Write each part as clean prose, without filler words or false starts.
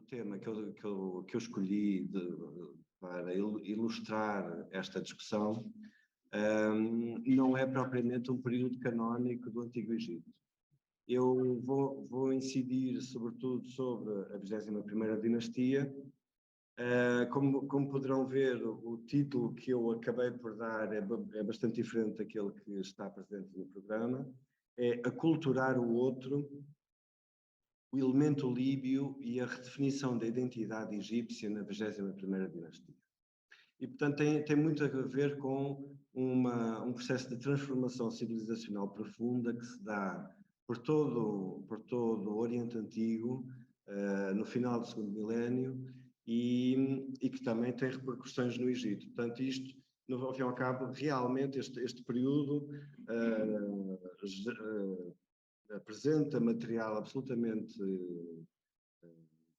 tema que eu escolhi para ilustrar esta discussão não é propriamente um período canónico do Antigo Egito. Eu vou incidir sobretudo sobre a 21ª dinastia. Como poderão ver, o título que eu acabei por dar é bastante diferente daquele que está presente no programa. É Aculturar o Outro, o elemento líbio e a redefinição da identidade egípcia na 21ª dinastia. E, portanto, tem muito a ver com um processo de transformação civilizacional profunda que se dá por todo o Oriente Antigo, no final do segundo milénio, e que também tem repercussões no Egito. Portanto, isto, ao fim e ao cabo, realmente este período apresenta material absolutamente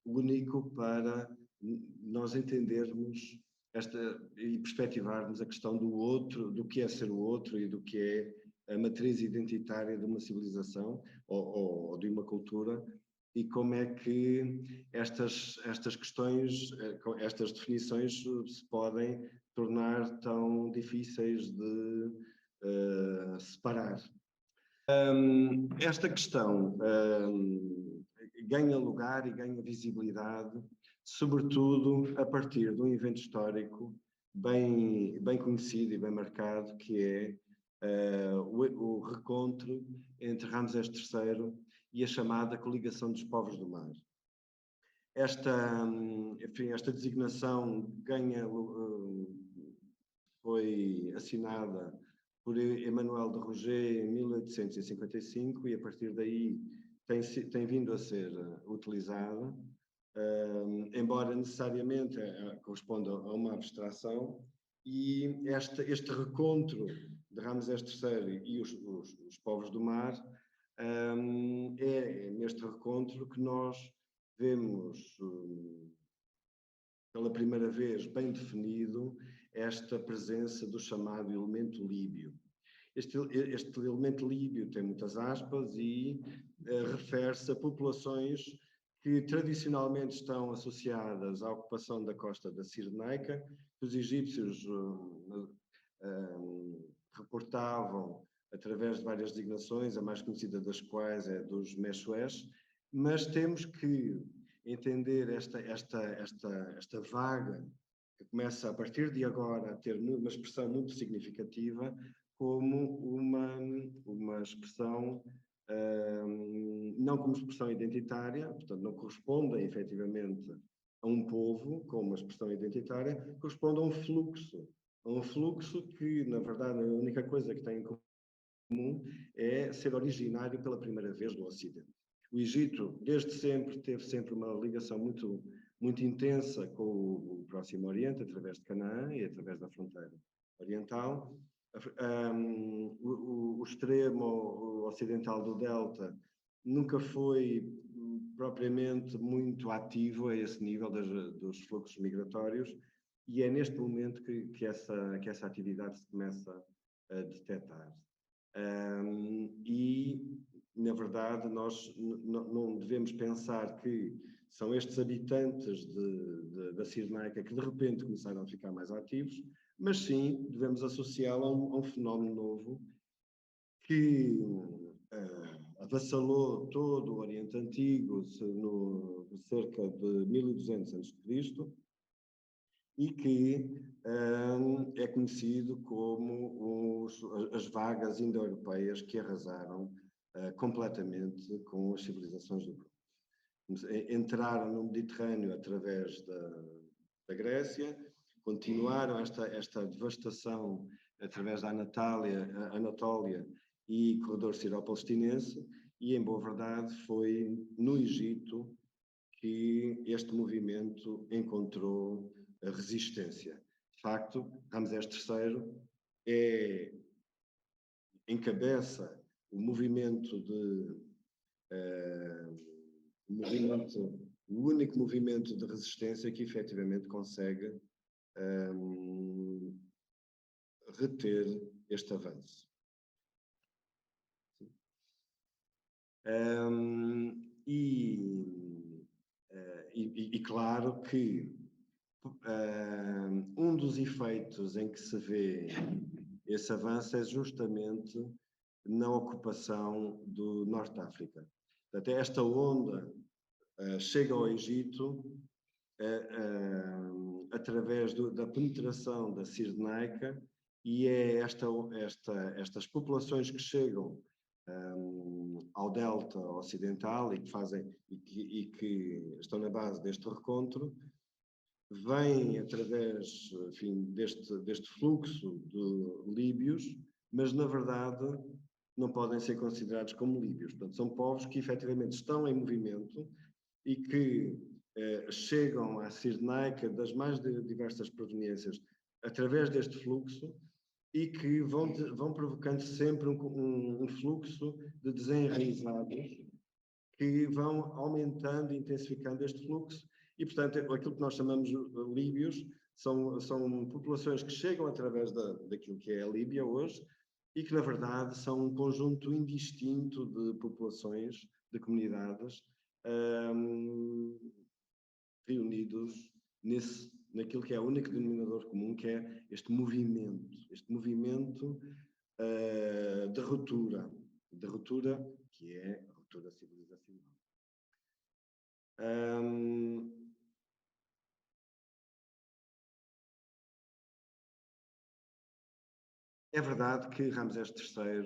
único para nós entendermos e perspectivarmos a questão do outro, do que é ser o outro e do que é a matriz identitária de uma civilização ou de uma cultura, e como é que estas questões, estas definições se podem tornar tão difíceis de separar. Esta questão ganha lugar e ganha visibilidade, sobretudo a partir de um evento histórico bem conhecido e bem marcado, que é o recontro entre Ramsés III e a chamada Coligação dos Povos do Mar. Esta designação foi assinada por Emmanuel de Roger em 1855 e a partir daí tem vindo a ser utilizada, embora necessariamente corresponda a uma abstração, e este recontro de Ramsés III e os povos do mar é neste recontro que nós vemos pela primeira vez bem definido esta presença do chamado elemento líbio. Este elemento líbio tem muitas aspas e refere-se a populações que tradicionalmente estão associadas à ocupação da costa da Cirenaica, que os egípcios reportavam através de várias designações, a mais conhecida das quais é dos Mechoés, mas temos que entender esta vaga que começa a partir de agora a ter uma expressão muito significativa como uma expressão, não como expressão identitária, portanto não corresponde efetivamente a um povo como uma expressão identitária, corresponde a um fluxo que, na verdade, a única coisa que tem em comum é ser originário pela primeira vez do Ocidente. O Egito, desde sempre, teve sempre uma ligação muito intensa com o Próximo Oriente, através de Canaã e através da fronteira oriental. O extremo ocidental do Delta nunca foi propriamente muito ativo a esse nível dos fluxos migratórios, e é neste momento que essa atividade se começa a detectar. E, na verdade, nós não devemos pensar que são estes habitantes da Cirenaica que de repente começaram a ficar mais ativos, mas sim devemos associá-lo a um fenómeno novo que avassalou todo o Oriente Antigo cerca de 1200 a.C. e que é conhecido como as vagas indo-europeias que arrasaram completamente com as civilizações do Bronze. Entraram no Mediterrâneo através da Grécia, continuaram esta devastação através da Anatólia e corredor siro-palestinense, e, em boa verdade, foi no Egito que este movimento encontrou a resistência. De facto, Ramsés III encabeça o o único movimento de resistência que efetivamente consegue reter este avanço. claro que um dos efeitos em que se vê esse avanço é justamente na ocupação do Norte de África. Portanto, esta onda chega ao Egito através da penetração da Cirenaica, e é estas populações que chegam ao delta ocidental e que estão na base deste recontro, vêm através, enfim, deste fluxo de líbios, mas na verdade não podem ser considerados como líbios. Portanto, são povos que efetivamente estão em movimento e que chegam à Cirenaica das mais diversas proveniências através deste fluxo, e que vão provocando sempre um fluxo de desenraizados que vão aumentando e intensificando este fluxo. E, portanto, aquilo que nós chamamos de líbios são populações que chegam através daquilo que é a Líbia hoje, e que, na verdade, são um conjunto indistinto de populações, de comunidades, reunidos naquilo que é o único denominador comum, que é este movimento de ruptura, que é a ruptura civilizacional. É verdade que Ramsés III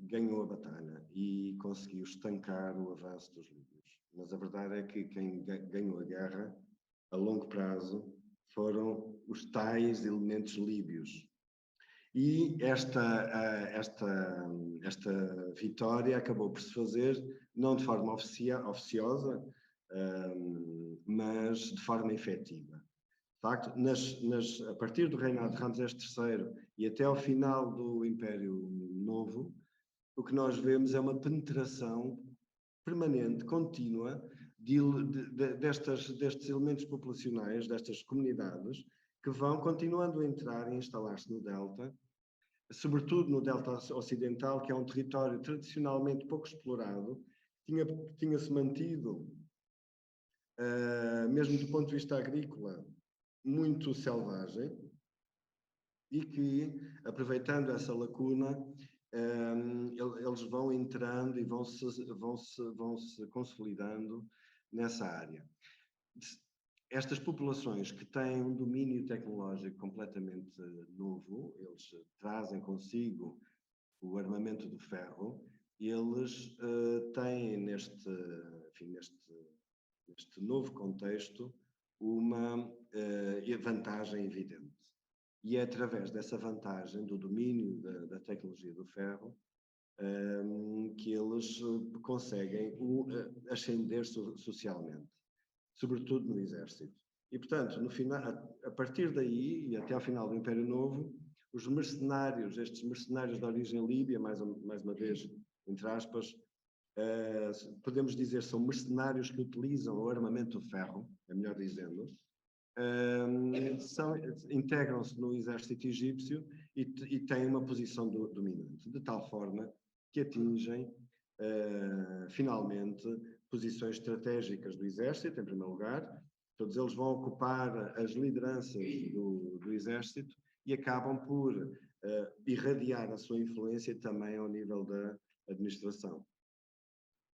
ganhou a batalha e conseguiu estancar o avanço dos líbios, mas a verdade é que quem ganhou a guerra a longo prazo foram os tais elementos líbios. E esta vitória acabou por se fazer não de forma oficiosa, mas de forma efetiva. De facto, a partir do reinado de Ramsés III e até ao final do Império Novo, o que nós vemos é uma penetração permanente, contínua, destes elementos populacionais, destas comunidades, que vão continuando a entrar e instalar-se no Delta, sobretudo no Delta Ocidental, que é um território tradicionalmente pouco explorado, tinha-se mantido, mesmo do ponto de vista agrícola, muito selvagem, e que, aproveitando essa lacuna, eles vão entrando e vão se consolidando nessa área. Estas populações que têm um domínio tecnológico completamente novo, eles trazem consigo o armamento do ferro, e eles têm neste novo contexto uma vantagem evidente. E é através dessa vantagem, do domínio da tecnologia do ferro, que eles conseguem ascender socialmente, sobretudo no exército. E, portanto, a partir daí e até ao final do Império Novo, os mercenários, estes mercenários de origem líbia, mais uma vez, entre aspas, podemos dizer, são mercenários que utilizam o armamento de ferro, é melhor dizendo, integram-se no exército egípcio e têm uma posição dominante, de tal forma que atingem, finalmente, posições estratégicas do exército, em primeiro lugar. Todos eles vão ocupar as lideranças do exército e acabam por irradiar a sua influência também ao nível da administração.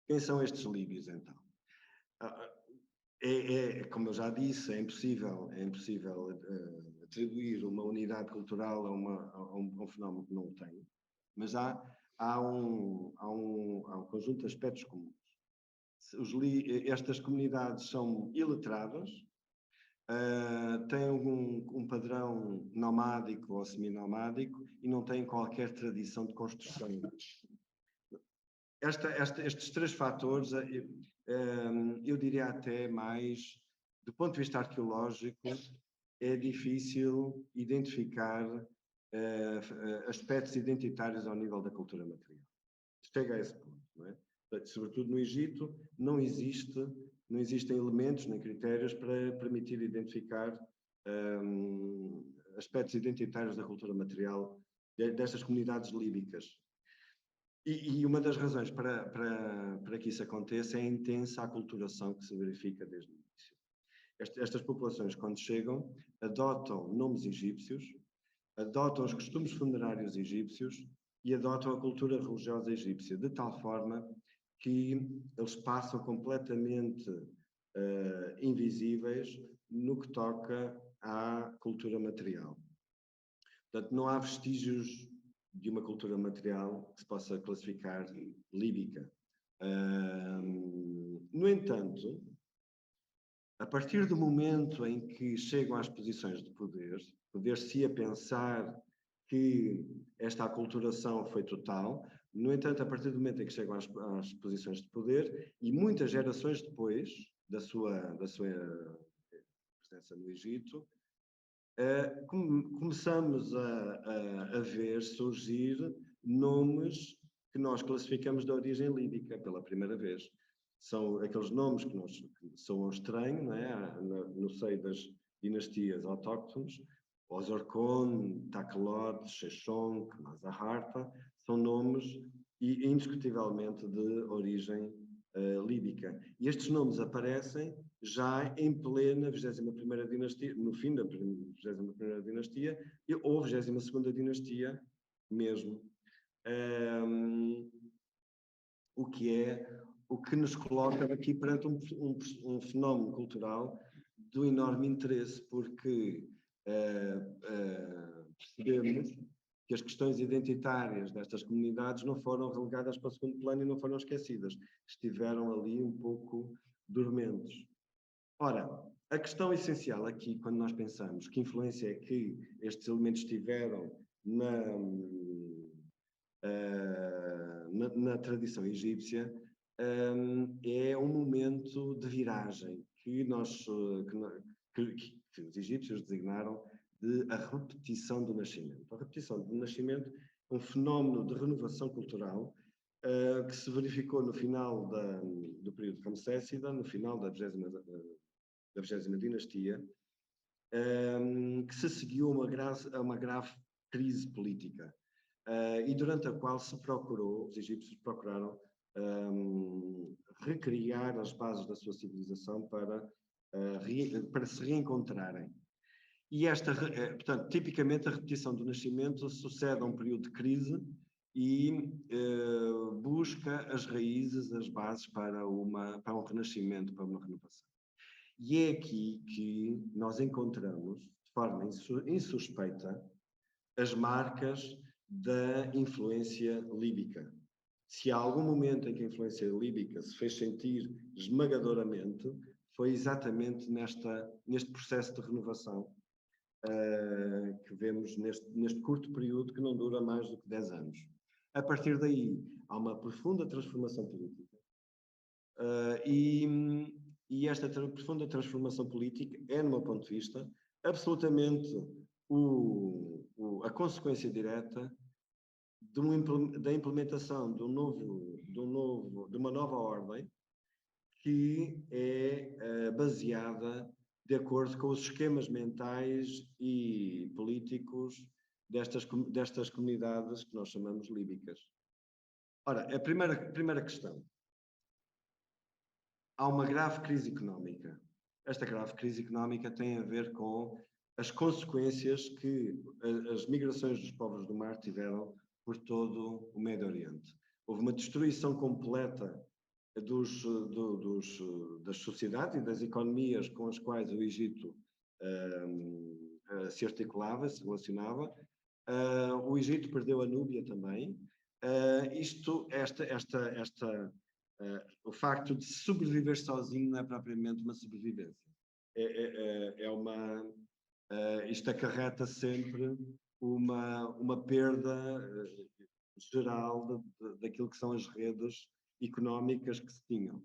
Quem são estes líbios, então? Como eu já disse, é impossível atribuir uma unidade cultural a um fenómeno que não o tem, mas há um conjunto de aspectos comuns. Estas comunidades são iletradas, têm um padrão nomádico ou semi-nomádico e não têm qualquer tradição de construção. Estes três fatores, eu diria até mais, do ponto de vista arqueológico, é difícil identificar aspectos identitários ao nível da cultura material. Chega a esse ponto, não é? Sobretudo no Egito, não existem elementos nem critérios para permitir identificar aspectos identitários da cultura material destas comunidades líbicas. E uma das razões para que isso aconteça é a intensa aculturação que se verifica desde o início. Estas populações, quando chegam, adotam nomes egípcios, adotam os costumes funerários egípcios e adotam a cultura religiosa egípcia, de tal forma que eles passam completamente invisíveis no que toca à cultura material. Portanto, não há vestígios de uma cultura material que se possa classificar líbica. No entanto, a partir do momento em que chegam às posições de poder-se-ia pensar que esta aculturação foi total. No entanto, a partir do momento em que chegam às posições de poder, e muitas gerações depois da sua presença no Egito, começamos a ver surgir nomes que nós classificamos de origem líbica pela primeira vez. São aqueles nomes que soam estranhos, não é? No seio das dinastias autóctones, Ozorkon, Taklot, Sheshonq, Mazaharta, são nomes indiscutivelmente de origem líbica. E estes nomes aparecem já em plena 21ª dinastia, no fim da 21ª dinastia ou 22ª dinastia mesmo. O que nos coloca aqui perante um fenómeno cultural do enorme interesse, porque percebemos que as questões identitárias destas comunidades não foram relegadas para o segundo plano e não foram esquecidas. Estiveram ali um pouco dormentes. Ora, a questão essencial aqui, quando nós pensamos que influência é que estes elementos tiveram na tradição egípcia, é um momento de viragem que os egípcios designaram de a repetição do nascimento. A repetição do nascimento é um fenómeno de renovação cultural que se verificou no final do período ramséssida, no final da 20ª dinastia, que se seguiu a uma grave crise política e durante a qual os egípcios procuraram recriar as bases da sua civilização para se reencontrarem. E portanto, tipicamente a repetição do nascimento sucede a um período de crise e busca as raízes, as bases para um renascimento, para uma renovação. E é aqui que nós encontramos, de forma insuspeita, as marcas da influência líbica. Se há algum momento em que a influência líbica se fez sentir esmagadoramente, foi exatamente neste processo de renovação que vemos neste curto período que não dura mais do que 10 anos. A partir daí, há uma profunda transformação política e esta profunda transformação política é, no meu ponto de vista, absolutamente a consequência direta da implementação de uma nova ordem que é baseada de acordo com os esquemas mentais e políticos destas comunidades que nós chamamos líbicas. Ora, a primeira questão. Há uma grave crise económica. Esta grave crise económica tem a ver com as consequências que as migrações dos povos do mar tiveram por todo o Médio Oriente. Houve uma destruição completa das sociedades e das economias com as quais o Egito se articulava, se relacionava. O Egito perdeu a Núbia também. O facto de sobreviver sozinho não é propriamente uma sobrevivência. Isto acarreta sempre uma perda geral daquilo que são as redes económicas que se tinham.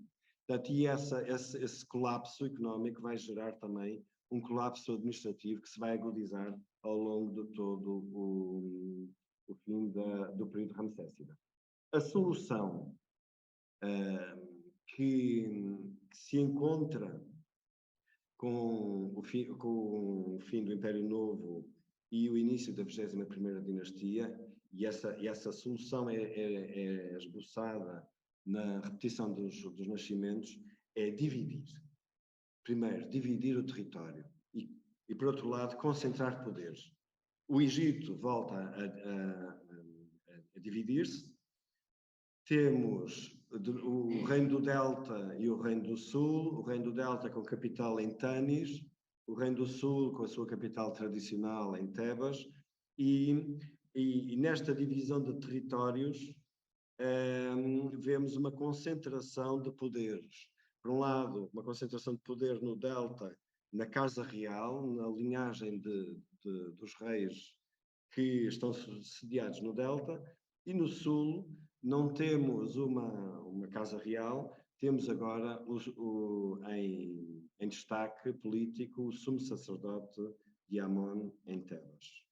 Portanto, e esse colapso económico vai gerar também um colapso administrativo que se vai agudizar ao longo de todo o fim do período ramséssida. A solução que se encontra com o fim do Império Novo e o início da 21ª dinastia, e essa solução é esboçada na repetição dos nascimentos, é dividir. Primeiro, dividir o território e por outro lado, concentrar poderes. O Egito volta a dividir-se. Temos o Reino do Delta e o Reino do Sul, o Reino do Delta com capital em Tanis, o Reino do Sul com a sua capital tradicional em Tebas, e nesta divisão de territórios vemos uma concentração de poderes. Por um lado, uma concentração de poder no Delta, na Casa Real, na linhagem dos reis que estão sediados no Delta, e no Sul não temos uma Casa Real, temos agora em destaque político o sumo sacerdote de Amon em Tebas.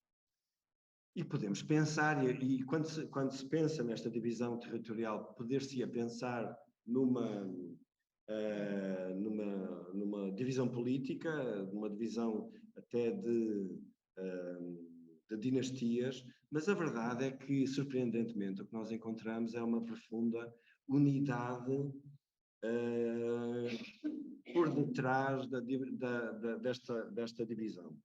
E podemos pensar, e quando se pensa nesta divisão territorial, poder-se-ia pensar numa divisão política, numa divisão até de dinastias, mas a verdade é que, surpreendentemente, o que nós encontramos é uma profunda unidade por detrás desta divisão.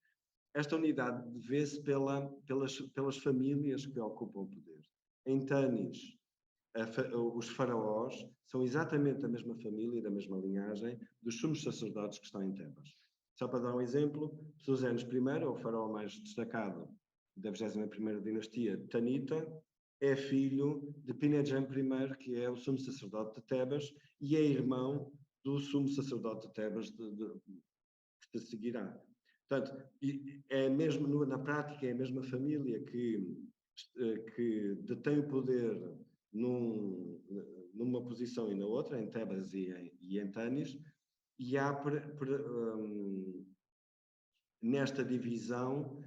Esta unidade vê-se pelas famílias que ocupam o poder. Em Tanis, os faraós são exatamente da mesma família, da mesma linhagem, dos sumos sacerdotes que estão em Tebas. Só para dar um exemplo, Susenes I, o faraó mais destacado da 21ª dinastia Tanita, é filho de Pinedjem I, que é o sumo sacerdote de Tebas, e é irmão do sumo sacerdote de Tebas que se seguirá. Portanto, na prática é a mesma família que detém o poder numa posição e na outra, em Tebas e em Tanis, e há nesta divisão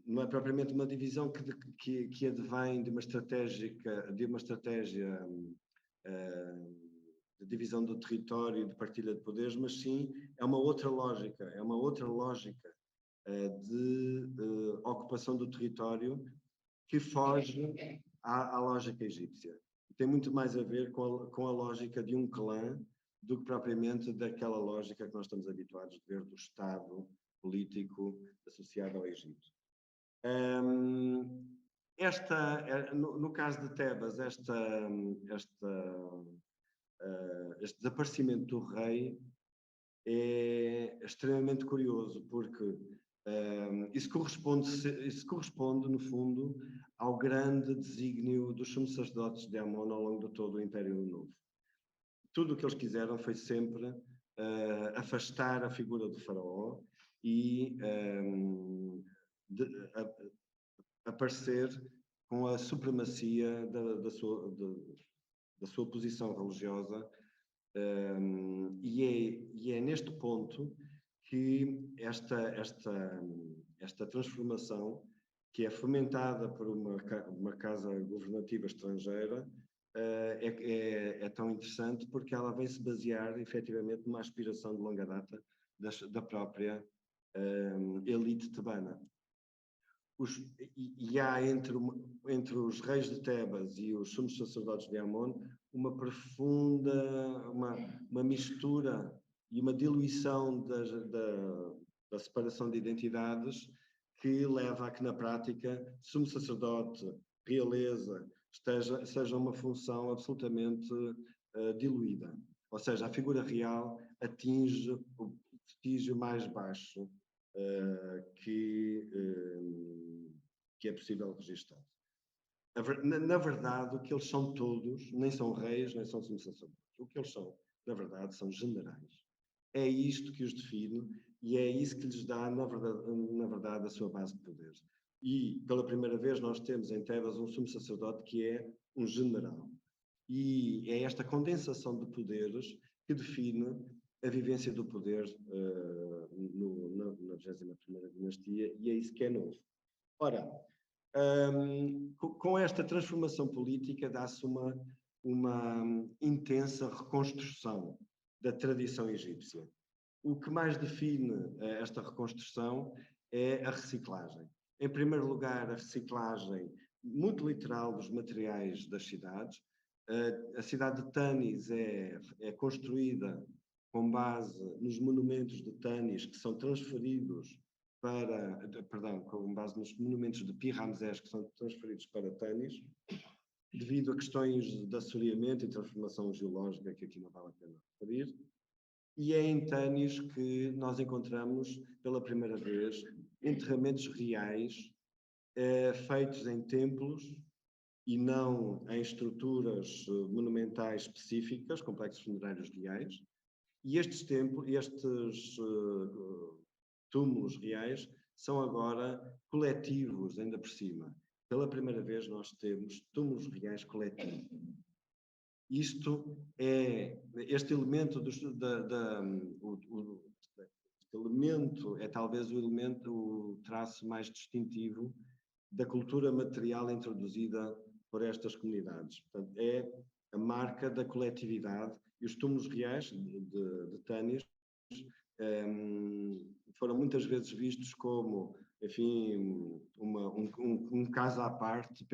não é propriamente uma divisão que advém de uma estratégia de divisão do território e de partilha de poderes, mas sim é uma outra lógica de ocupação do território que foge à lógica egípcia. Tem muito mais a ver com a lógica de um clã do que propriamente daquela lógica que nós estamos habituados a ver do Estado político associado ao Egito. No caso de Tebas, este desaparecimento do rei é extremamente curioso, porque isso corresponde, no fundo, ao grande desígnio dos sumos sacerdotes de Amon ao longo de todo o Império Novo. Tudo o que eles quiseram foi sempre afastar a figura do faraó e aparecer com a supremacia da sua posição religiosa, e é neste ponto que esta transformação, que é fomentada por uma casa governativa estrangeira, é tão interessante porque ela vem se basear efetivamente numa aspiração de longa data da própria elite tebana. E há entre os reis de Tebas e os sumos sacerdotes de Amon uma profunda, uma mistura e uma diluição da separação de identidades que leva a que, na prática, sumo sacerdote, realeza, seja uma função absolutamente diluída. Ou seja, a figura real atinge o prestígio mais baixo que é possível registrar. Na verdade, o que eles são todos, nem são reis, nem são sumos sacerdotes. O que eles são, na verdade, são generais. É isto que os define e é isso que lhes dá, na verdade, a sua base de poder. E, pela primeira vez, nós temos em Tebas um sumo sacerdote que é um general. E é esta condensação de poderes que define a vivência do poder na 21ª dinastia, e é isso que é novo. Ora, com esta transformação política dá-se uma intensa reconstrução da tradição egípcia. O que mais define esta reconstrução é a reciclagem. Em primeiro lugar, a reciclagem muito literal dos materiais das cidades. A cidade de Tanis é construída com base nos monumentos de Tanis, que são transferidos com base nos monumentos de Pi-Ramsés, que são transferidos para Tanis, devido a questões de assoreamento e transformação geológica, que aqui não vale a pena referir. E é em Tanis que nós encontramos, pela primeira vez, enterramentos reais feitos em templos e não em estruturas monumentais específicas, complexos funerários reais. E estes túmulos reais são agora coletivos, ainda por cima. Pela primeira vez nós temos túmulos reais coletivos. Este elemento é talvez o traço mais distintivo da cultura material introduzida por estas comunidades. Portanto, é a marca da coletividade, e os túmulos reais de Tanis foram muitas vezes vistos como, enfim, um caso à parte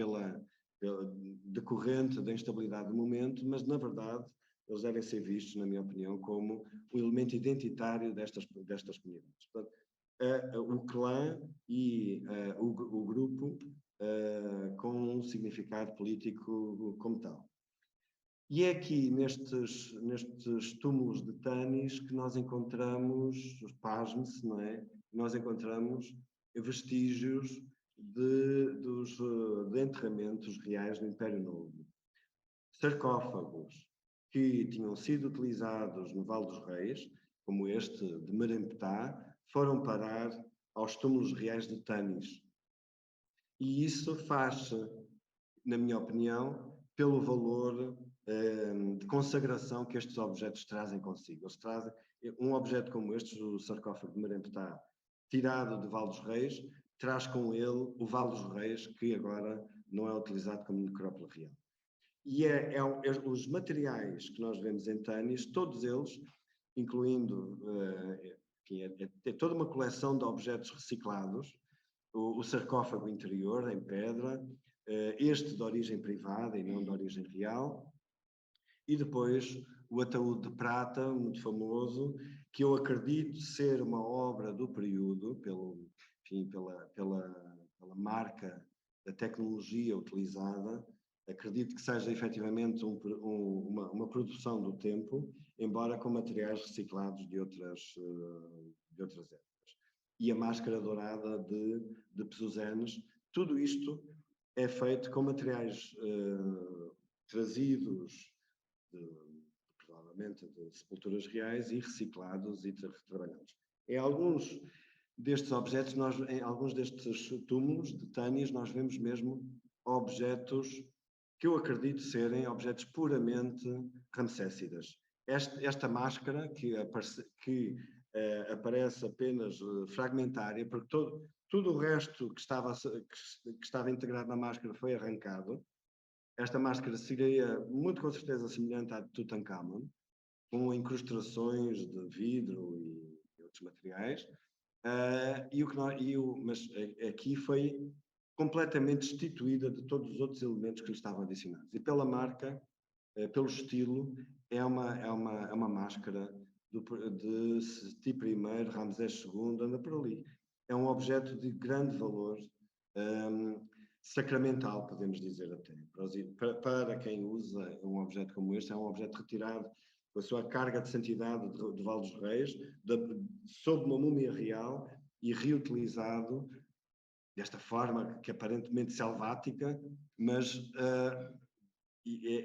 decorrente da instabilidade do momento, mas na verdade eles devem ser vistos, na minha opinião, como um elemento identitário destas comunidades. Portanto, o clã e o grupo com um significado político como tal. E é aqui, nestes túmulos de Tanis, que nós encontramos, pasme-se, não é? Nós encontramos vestígios de enterramentos reais do Império Novo. Sarcófagos que tinham sido utilizados no Vale dos Reis, como este de Meremptah, foram parar aos túmulos reais de Tanis. E isso faz-se, na minha opinião, pelo valor de consagração que estes objetos trazem consigo. Eles trazem um objeto como este, o sarcófago de Meremptah, tirado de Vale dos Reis, traz com ele o Vale dos Reis, que agora não é utilizado como necrópole real. E os materiais que nós vemos em Tanis, todos eles, incluindo toda uma coleção de objetos reciclados, o sarcófago interior em pedra, este de origem privada e não de origem real, e depois o ataúde de prata, muito famoso, que eu acredito ser uma obra do período, pela marca da tecnologia utilizada. Acredito que seja efetivamente uma produção do tempo, embora com materiais reciclados de outras épocas. E a máscara dourada de Pesuzenes, tudo isto é feito com materiais trazidos provavelmente de sepulturas reais e reciclados e retrabalhados. Em alguns destes objetos, em alguns destes túmulos de Tanis, nós vemos mesmo objetos que eu acredito serem objetos puramente ramsésidas. Esta máscara, que aparece apenas fragmentária, porque tudo o resto que estava integrado na máscara foi arrancado. Esta máscara seria, muito com certeza, semelhante à de Tutankhamon, com incrustações de vidro e outros materiais, mas aqui foi completamente destituída de todos os outros elementos que lhe estavam adicionados. E pela marca, pelo estilo, é uma máscara de Seti I, Ramsés II, anda por ali. É um objeto de grande valor, sacramental, podemos dizer até. Para quem usa um objeto como este, é um objeto retirado com a sua carga de santidade de Vale dos Reis, sob uma múmia real e reutilizado desta forma que aparentemente selvática, mas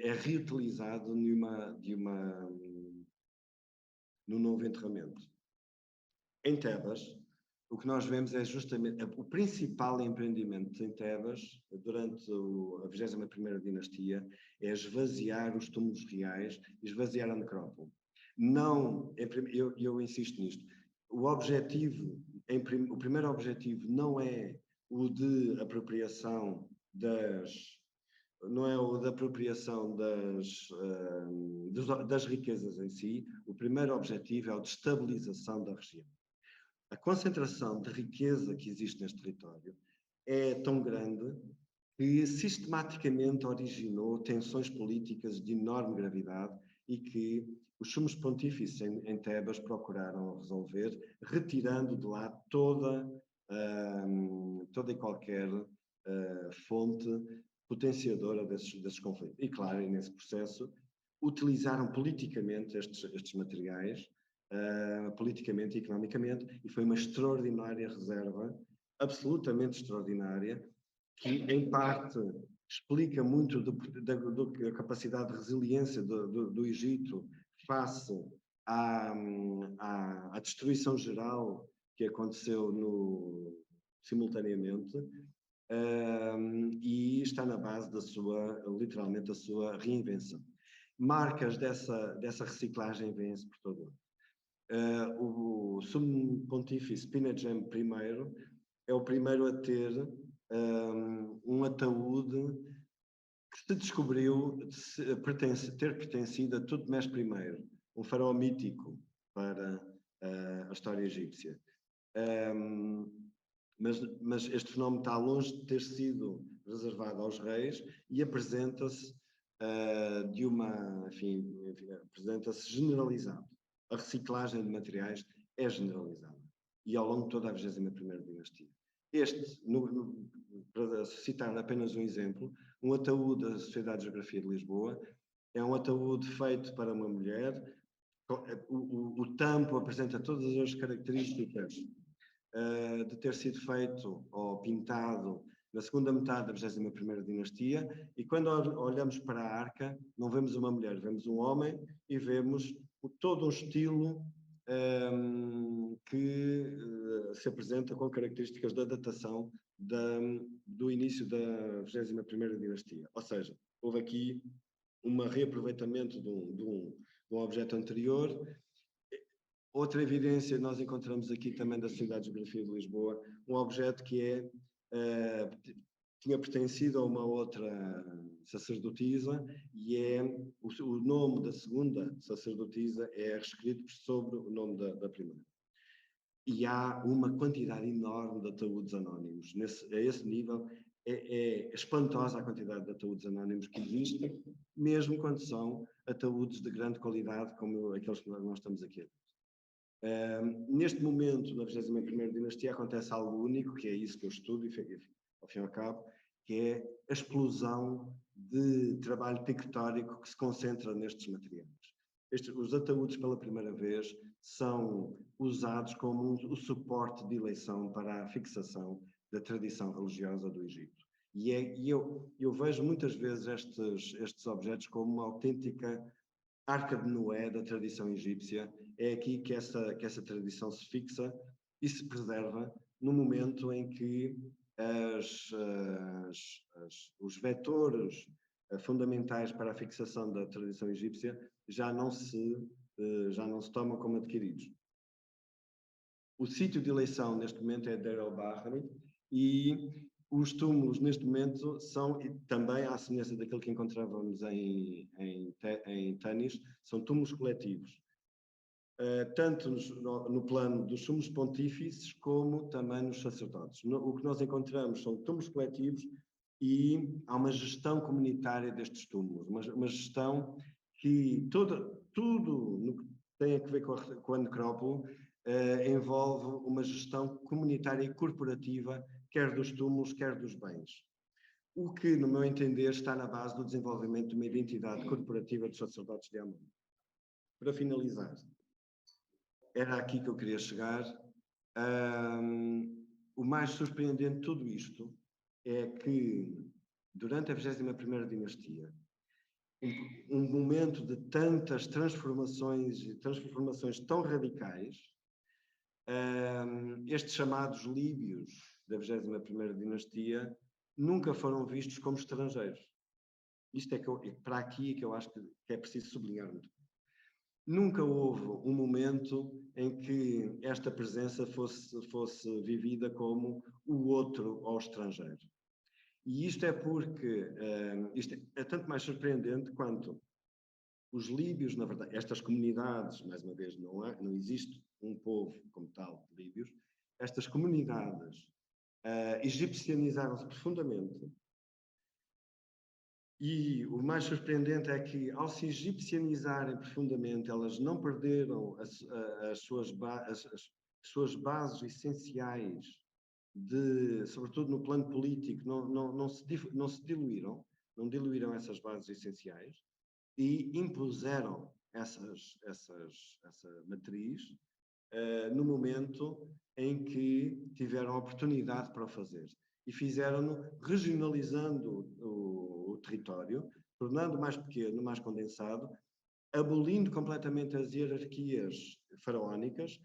é reutilizado num novo enterramento. Em Tebas, o que nós vemos é justamente o principal empreendimento em Tebas, durante a 21ª dinastia, é esvaziar os túmulos reais, esvaziar a necrópole. Não, eu insisto nisto, o primeiro objetivo não é o de apropriação das riquezas em si. O primeiro objetivo é o de estabilização da região. a concentração de riqueza que existe neste território é tão grande que sistematicamente originou tensões políticas de enorme gravidade e que os sumos pontífices em Tebas procuraram resolver, retirando de lá toda e qualquer fonte potenciadora desses conflitos. E, claro, nesse processo, utilizaram politicamente estes materiais, politicamente e economicamente, e foi uma extraordinária reserva, absolutamente extraordinária, que, em parte, explica muito da capacidade de resiliência do Egito face à destruição geral que aconteceu simultaneamente, e está na base literalmente, da sua reinvenção. Marcas dessa reciclagem vêm-se por todo lado. O sumo pontífice Pinagem I é o primeiro a ter um ataúde que se descobriu ter pertencido a Tutmés I, um faraó mítico para a história egípcia. Mas este fenómeno está longe de ter sido reservado aos reis e apresenta-se apresenta-se generalizado. A reciclagem de materiais é generalizada e ao longo de toda a 21ª dinastia. Para citar apenas um exemplo, um ataúde da Sociedade de Geografia de Lisboa é um ataúde feito para uma mulher. O tampo apresenta todas as características de ter sido feito ou pintado na segunda metade da 21ª dinastia, e quando olhamos para a arca, não vemos uma mulher, vemos um homem e vemos todo um estilo que se apresenta com características da datação do início da 21ª dinastia. Ou seja, houve aqui um reaproveitamento de um objeto anterior. Outra evidência nós encontramos aqui também da Sociedade de Geografia de Lisboa, um objeto que tinha pertencido a uma outra sacerdotisa, e o nome da segunda sacerdotisa é reescrito sobre o nome da primeira. E há uma quantidade enorme de ataúdes anónimos. A esse nível é espantosa a quantidade de ataúdes anónimos que existem, mesmo quando são ataúdes de grande qualidade, como aqueles que nós estamos aqui a ver. Neste momento, na 21ª dinastia, acontece algo único, que é isso que eu estudo, ao fim e ao cabo, que é a explosão de trabalho pictórico que se concentra nestes materiais. Os ataúdes, pela primeira vez, são usados como o suporte de eleição para a fixação da tradição religiosa do Egito. E eu vejo muitas vezes estes objetos como uma autêntica Arca de Noé da tradição egípcia. É aqui que essa tradição se fixa e se preserva no momento em que os vetores fundamentais para a fixação da tradição egípcia já não se tomam como adquiridos. O sítio de eleição neste momento é Deir el-Bahri, e os túmulos neste momento são, também à semelhança daquilo que encontrávamos em Tanis, são túmulos coletivos. Tanto no plano dos sumos pontífices como também nos sacerdotes. O que nós encontramos são túmulos coletivos e há uma gestão comunitária destes túmulos, uma gestão que tudo no que tem a ver com a necrópole envolve uma gestão comunitária e corporativa, quer dos túmulos, quer dos bens. O que, no meu entender, está na base do desenvolvimento de uma identidade corporativa dos sacerdotes de Amon. Para finalizar, era aqui que eu queria chegar. O mais surpreendente de tudo isto é que, durante a 21ª dinastia, um momento de tantas transformações tão radicais, estes chamados líbios da 21ª dinastia nunca foram vistos como estrangeiros. Isto para aqui que eu acho que é preciso sublinhar muito. Nunca houve um momento em que esta presença fosse vivida como o outro ou estrangeiro. E isto é porque isto é tanto mais surpreendente quanto os líbios, na verdade, estas comunidades, mais uma vez, não existe um povo como tal, líbios, estas comunidades egipcianizaram-se profundamente. E o mais surpreendente é que, ao se egipcianizarem profundamente, elas não perderam as suas bases essenciais, sobretudo no plano político, não se diluíram, não diluíram essas bases essenciais e impuseram essa matriz no momento em que tiveram a oportunidade para o fazer. E fizeram-no regionalizando o território, tornando mais pequeno, mais condensado, abolindo completamente as hierarquias faraónicas,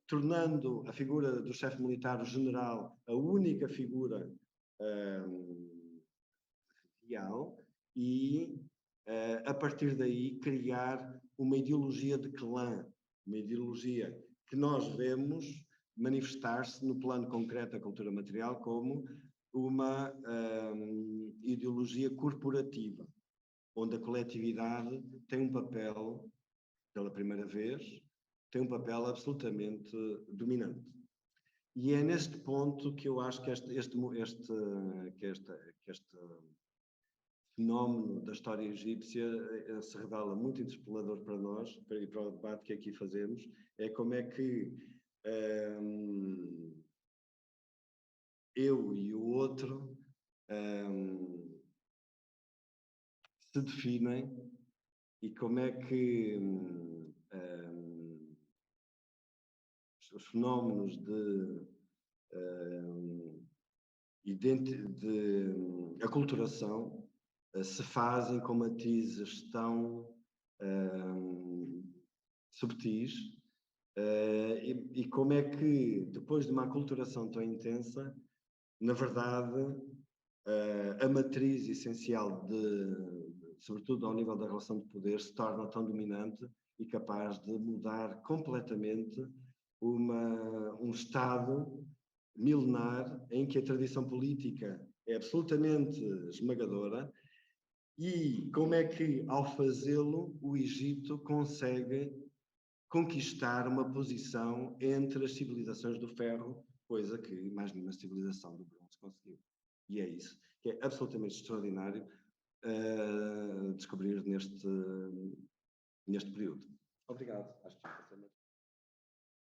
tornando a figura do chefe militar, o general, a única figura real e, a partir daí, criar uma ideologia de clã, uma ideologia que nós vemos manifestar-se no plano concreto da cultura material como uma ideologia corporativa, onde a coletividade tem um papel, pela primeira vez, tem um papel absolutamente dominante. E é neste ponto que eu acho que este fenómeno da história egípcia se revela muito interpelador para nós, e para o debate que aqui fazemos, é como é que eu e o outro se definem e como é que os fenómenos de aculturação se fazem com matizes tão subtis e como é que, depois de uma aculturação tão intensa, na verdade, a matriz essencial sobretudo ao nível da relação de poder, se torna tão dominante e capaz de mudar completamente um Estado milenar em que a tradição política é absolutamente esmagadora. E como é que, ao fazê-lo, o Egito consegue conquistar uma posição entre as civilizações do ferro, coisa que mais nenhuma civilização do bronze conseguiu. E é isso que é absolutamente extraordinário descobrir neste período. Obrigado. Acho que